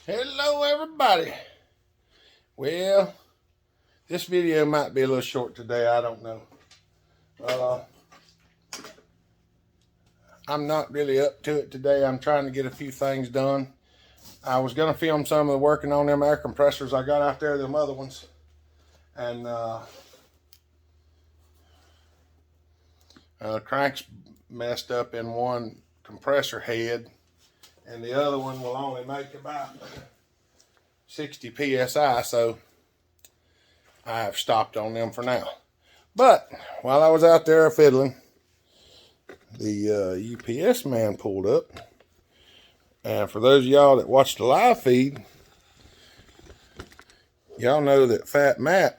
Hello everybody. Well, this video might be a little short today, I don't know. I'm not really up to it today. I'm trying to get a few things done. I was going to film some of the working on them air compressors I got out there, them other ones. And crank's messed up in one compressor head. And the other one will only make about 60 psi, so I have stopped on them for now. But while I was out there fiddling, the UPS man pulled up. And for those of y'all that watch the live feed, y'all know that Fat Matt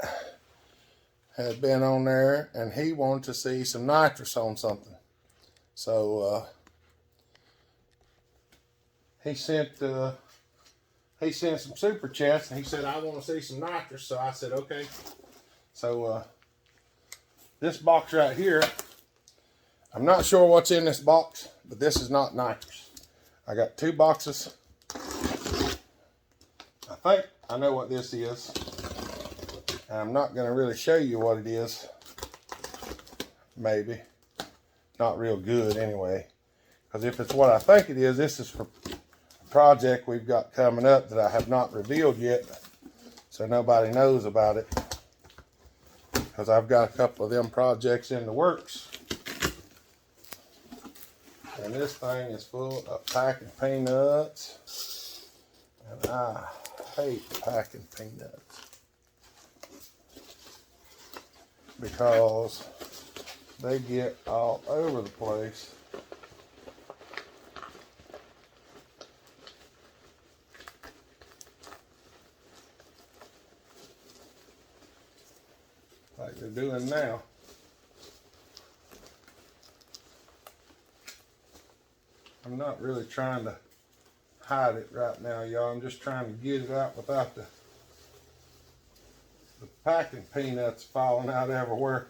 had been on there and he wanted to see some nitrous on something. So he sent some super chats and he said, I want to see some nitrous. So I said, okay. So this box right here, I'm not sure what's in this box, but this is not nitrous. I got two boxes. I think I know what this is. And I'm not going to really show you what it is. Maybe. Not real good anyway. Because if it's what I think it is, this is for a project we've got coming up that I have not revealed yet. So nobody knows about it. Because I've got a couple of them projects in the works. And this thing is full of packing peanuts. And I hate packing peanuts. Because they get all over the place. Like they're doing now. I'm not really trying to hide it right now, y'all. I'm just trying to get it out without the packing peanuts falling out everywhere.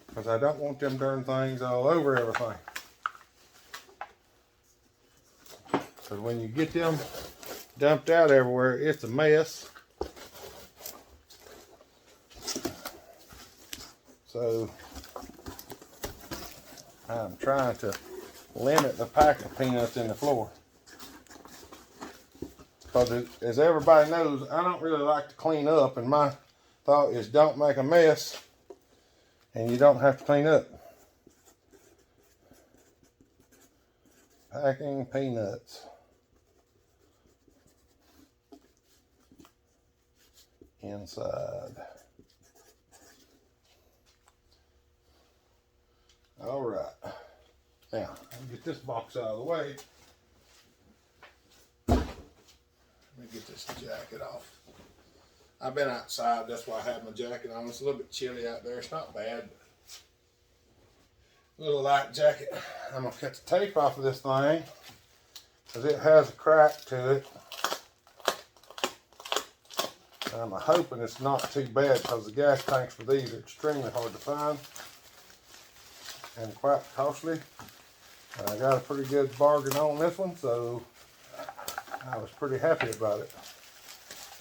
Because I don't want them darn things all over everything. Because when you get them dumped out everywhere, it's a mess. So I'm trying to limit the pack of peanuts in the floor. Because as everybody knows, I don't really like to clean up, and my thought is don't make a mess and you don't have to clean up. Packing peanuts. Inside. All right. Now, I'll get this box out of the way. Let me get this jacket off. I've been outside, that's why I have my jacket on. It's a little bit chilly out there. It's not bad, but a little light jacket. I'm going to cut the tape off of this thing because it has a crack to it. And I'm hoping it's not too bad because the gas tanks for these are extremely hard to find and quite costly. And I got a pretty good bargain on this one, so I was pretty happy about it.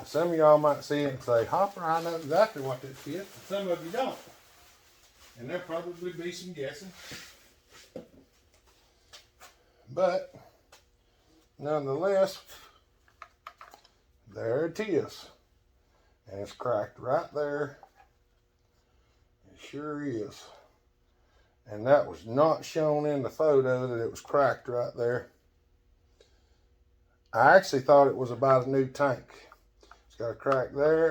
Some of y'all might see it and say, Hopper, I know exactly what this is. Some of you don't. And there'll probably be some guessing. But, nonetheless, there it is. And it's cracked right there. It sure is. And that was not shown in the photo that it was cracked right there. I actually thought it was about a new tank. It's got a crack there,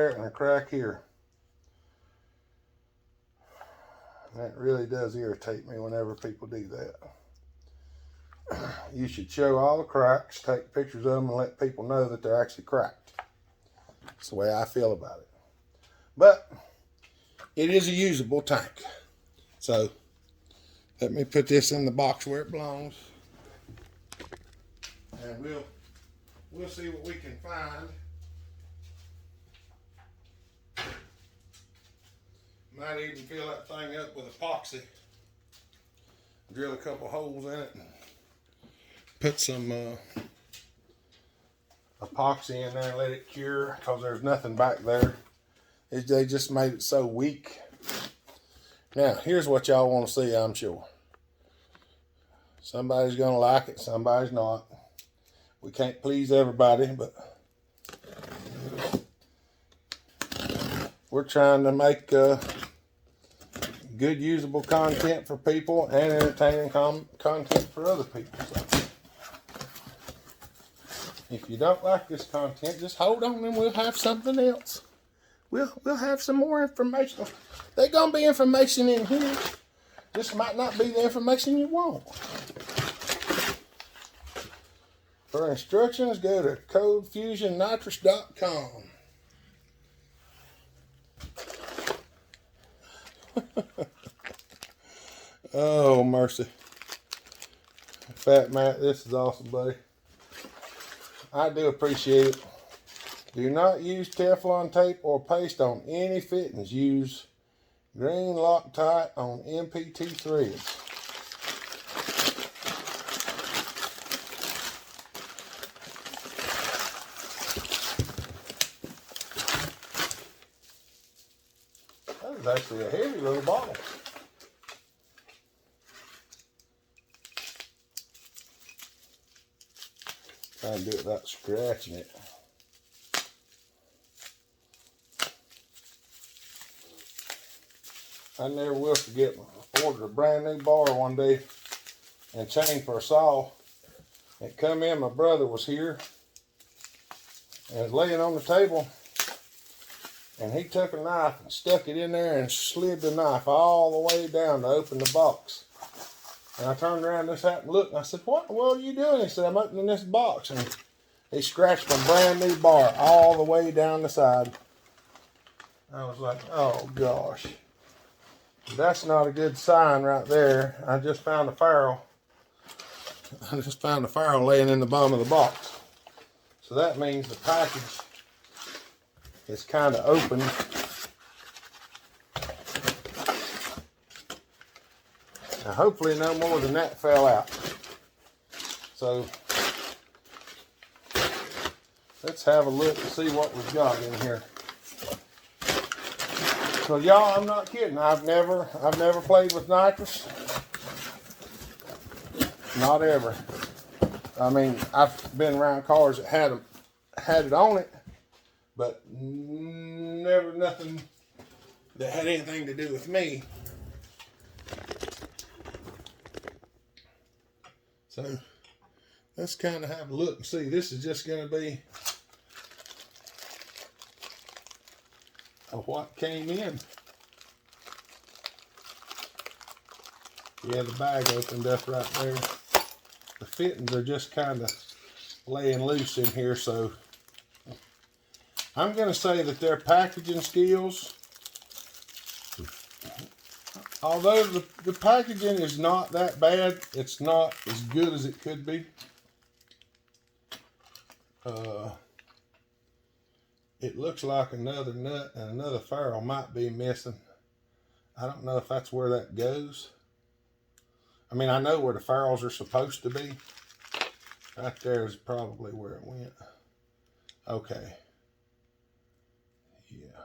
and a crack here. And that really does irritate me whenever people do that. You should show all the cracks, take pictures of them, and let people know that they're actually cracked. That's the way I feel about it. But it is a usable tank. So let me put this in the box where it belongs. And we'll see what we can find. Might even fill that thing up with epoxy. Drill a couple holes in it and put some epoxy in there and let it cure, because there's nothing back there. They just made it so weak. Now, here's what y'all want to see, I'm sure. Somebody's going to like it, somebody's not. We can't please everybody, but we're trying to make good, usable content for people and entertaining content for other people. So, if you don't like this content, just hold on and we'll have something else. We'll have some more information. There's going to be information in here. This might not be the information you want. For instructions, go to codefusionnitrous.com. Oh, mercy. Fat Matt, this is awesome, buddy. I do appreciate it. Do not use Teflon tape or paste on any fittings. Use green Loctite on MPT threads. That is actually a heavy little bottle. Trying to do it without scratching it. I never will forget, I ordered a brand new bar one day and chain for a saw. It come in, my brother was here and was laying on the table, and he took a knife and stuck it in there and slid the knife all the way down to open the box. And I turned around, this happened, look, and I said, what in the world are you doing? He said, I'm opening this box. And he scratched my brand new bar all the way down the side. I was like, oh gosh. That's not a good sign right there. I just found a ferrule. Laying in the bottom of the box. So that means the package is kind of open. Now hopefully no more than that fell out. So let's have a look and see what we've got in here. So y'all, I'm not kidding. I've never played with nitrous. Not ever. I mean, I've been around cars that had it on it, but never nothing that had anything to do with me. So let's kind of have a look and see. This is just going to be what came in. Yeah, the bag opened up right there. The fittings are just kind of laying loose in here, so I'm going to say that their packaging skills, although the packaging is not that bad, it's not as good as it could be. It looks like another nut and another ferrule might be missing. I don't know if that's where that goes. I mean, I know where the ferrules are supposed to be. Right there is probably where it went. Okay. Yeah.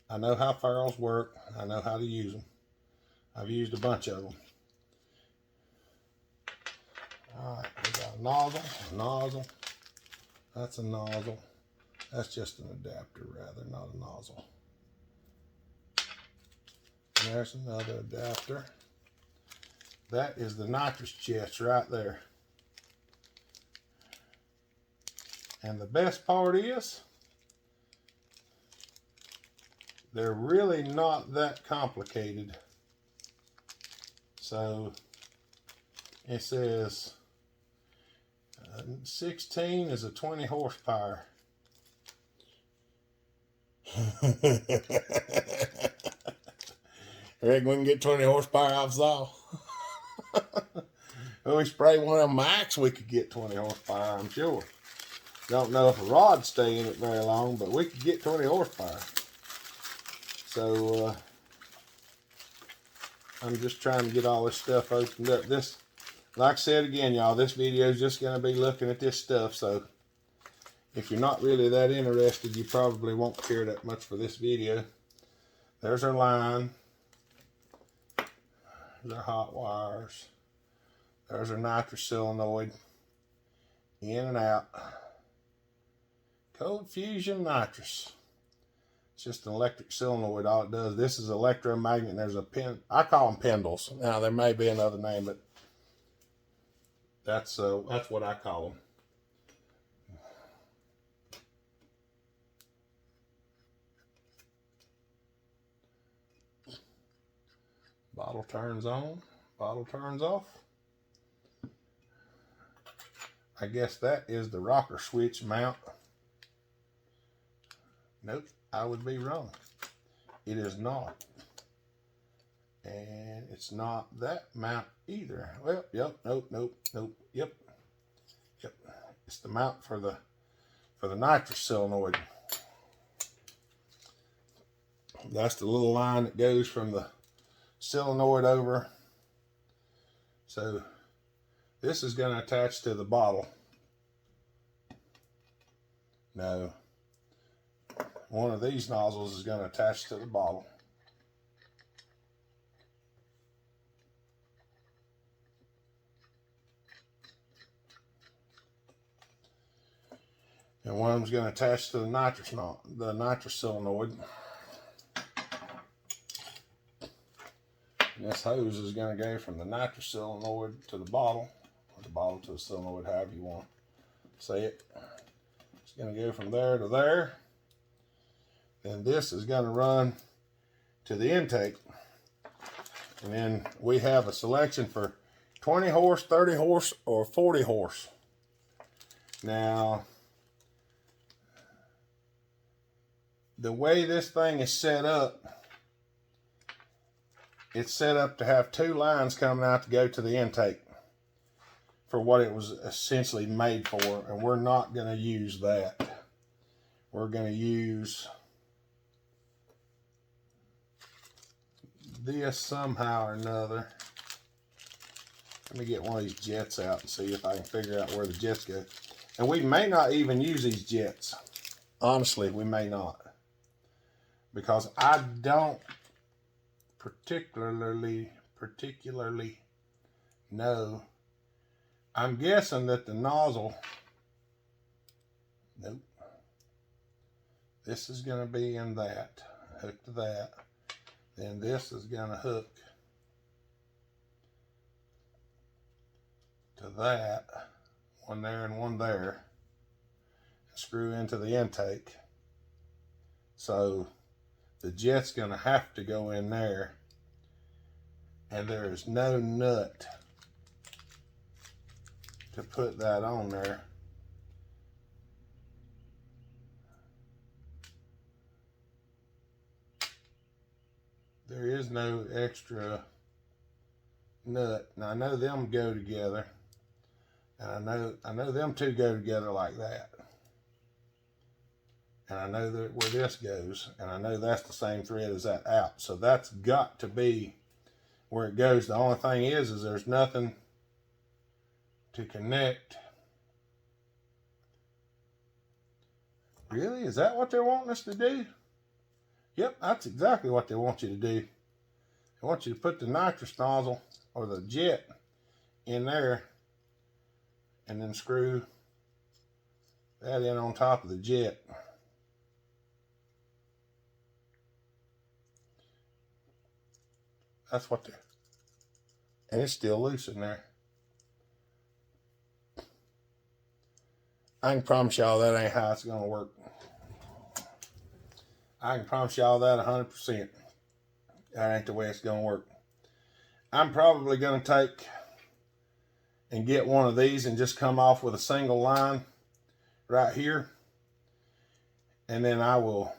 I know how ferrules work. I know how to use them. I've used a bunch of them. Alright, we got a nozzle. That's a nozzle. That's just an adapter rather, not a nozzle. And there's another adapter. That is the nitrous chest right there. And the best part is, they're really not that complicated. So it says 16 is a 20 horsepower. I reckon we can get 20 horsepower off saw. If we spray one of them max, we could get 20 horsepower, I'm sure. Don't know if a rod stay in it very long, but we could get 20 horsepower. So I'm just trying to get all this stuff opened up. This, like I said again, y'all, this video is just going to be looking at this stuff. So if you're not really that interested, you probably won't care that much for this video. There's our line. There's our hot wires. There's our nitrous solenoid. In and out. Cold fusion nitrous. It's just an electric solenoid, all it does. This is electromagnet, and there's a pin. I call them pendles. Now, there may be another name, but that's what I call them. Bottle turns on, bottle turns off. I guess that is the rocker switch mount. Nope, I would be wrong. It is not. And it's not that mount either. Well, yep, nope, yep. It's the mount for the nitrous solenoid. That's the little line that goes from the solenoid over. So this is going to attach to the bottle. No. One of these nozzles is going to attach to the bottle. And one of them's going to attach to the nitrous solenoid. And this hose is going to go from the nitrous solenoid to the bottle, or the bottle to the solenoid, however you want to say it. It's going to go from there to there. Then this is going to run to the intake. And then we have a selection for 20 horse, 30 horse, or 40 horse. Now, the way this thing is set up, it's set up to have two lines coming out to go to the intake for what it was essentially made for, and we're not going to use that. We're going to use this somehow or another. Let me get one of these jets out and see if I can figure out where the jets go. And we may not even use these jets. Honestly, we may not. Because I don't particularly know. I'm guessing that the nozzle, nope. This is going to be in that, hook to that. Then this is going to hook to that, one there and one there, and screw into the intake. So the jet's going to have to go in there, and there is no nut to put that on there. There is no extra nut. Now I know them go together, and I know them two go together like that. And I know that where this goes, and I know that's the same thread as that out. So that's got to be where it goes. The only thing is there's nothing to connect. Really? Is that what they're wanting us to do? Yep, that's exactly what they want you to do. They want you to put the nitrous nozzle or the jet in there and then screw that in on top of the jet. That's what they're, and it's still loose in there. I can promise y'all that ain't how it's gonna work. I can promise y'all that 100%. That ain't the way it's gonna work. I'm probably gonna take and get one of these and just come off with a single line right here. And then I'll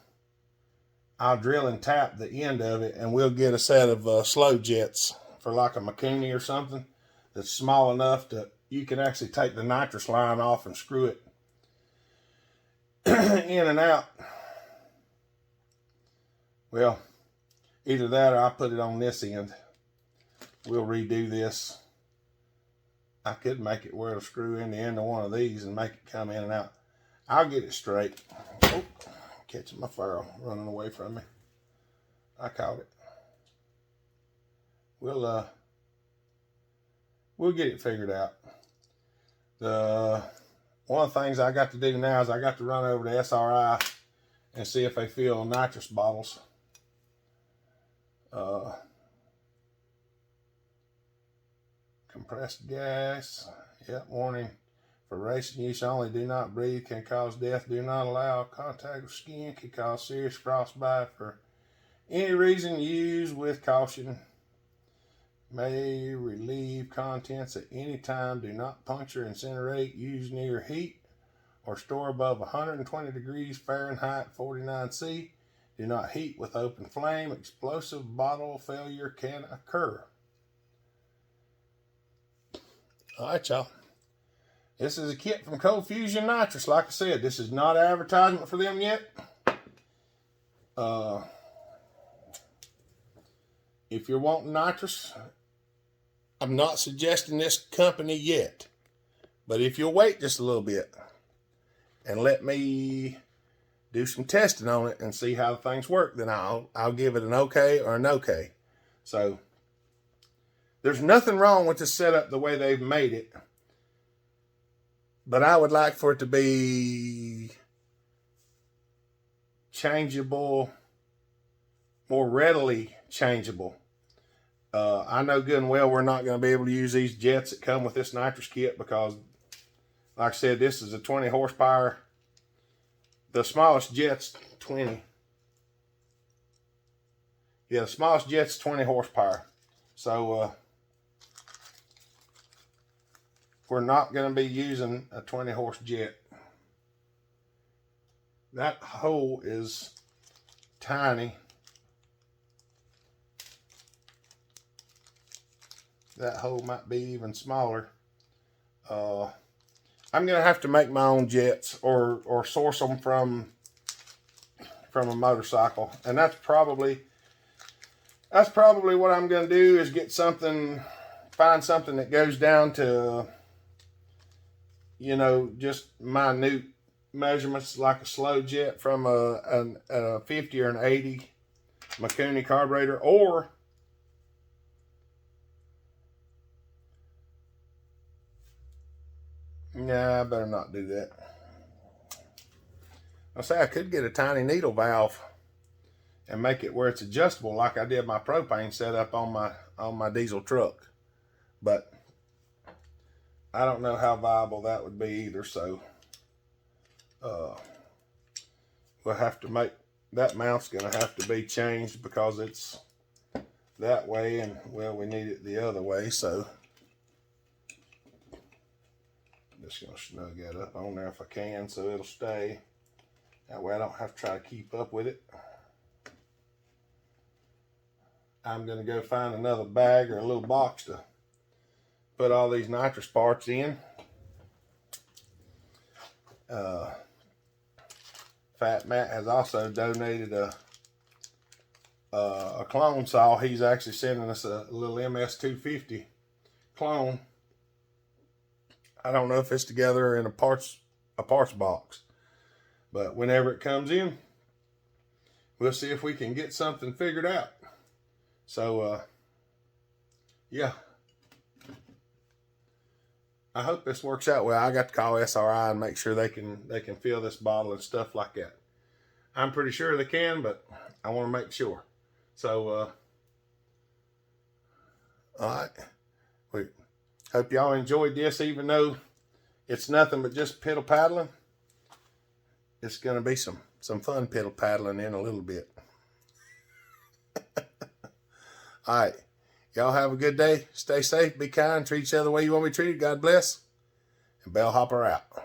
drill and tap the end of it, and we'll get a set of slow jets for like a McKinney or something that's small enough that you can actually take the nitrous line off and screw it in and out. Well, either that or I put it on this end. We'll redo this. I could make it where it'll screw in the end of one of these and make it come in and out. I'll get it straight. Oh, catching my furrow, running away from me. I caught it. We'll get it figured out. One of the things I got to do now is I got to run over to SRI and see if they fill nitrous bottles. Compressed gas. Yep, warning. For racing use only, do not breathe, can cause death. Do not allow contact with skin, can cause serious frostbite. For any reason, use with caution. May relieve contents at any time. Do not puncture, incinerate, use near heat, or store above 120 degrees Fahrenheit, 49°C. Do not heat with open flame. Explosive bottle failure can occur. All right, y'all. This is a kit from Cold Fusion Nitrous. Like I said, this is not an advertisement for them yet. If you're wanting nitrous, I'm not suggesting this company yet. But if you'll wait just a little bit and let me do some testing on it and see how things work, then I'll give it an okay or an okay. So there's nothing wrong with the setup the way they've made it. But I would like for it to be changeable, more readily changeable. I know good and well we're not going to be able to use these jets that come with this nitrous kit because, like I said, this is a 20 horsepower. The smallest jet's 20. Yeah, the smallest jet's 20 horsepower. So, we're not going to be using a 20 horse jet. That hole is tiny. That hole might be even smaller. I'm going to have to make my own jets or source them from a motorcycle. And that's probably what I'm going to do, is get something, find something that goes down to, you know, just minute measurements, like a slow jet from a 50 or an 80 Mikuni carburetor, or nah, I better not do that. I'll say I could get a tiny needle valve and make it where it's adjustable, like I did my propane setup on my diesel truck, but I don't know how viable that would be either. So we'll have to make that mount's gonna have to be changed because it's that way, and well, we need it the other way. So I'm just gonna snug that up on there if I can, so it'll stay. That way I don't have to try to keep up with it. I'm gonna go find another bag or a little box to put all these nitrous parts in. Fat Matt has also donated a clone saw. He's actually sending us a little MS250 clone. I don't know if it's together in a parts box, but whenever it comes in, we'll see if we can get something figured out. So yeah, I hope this works out well. I got to call SRI and make sure they can fill this bottle and stuff like that. I'm pretty sure they can, but I want to make sure. So all right, we hope y'all enjoyed this, even though it's nothing but just piddle paddling. It's gonna be some fun piddle paddling in a little bit. All right, y'all have a good day. Stay safe, be kind, treat each other the way you want to be treated. God bless. And Bellhopper out.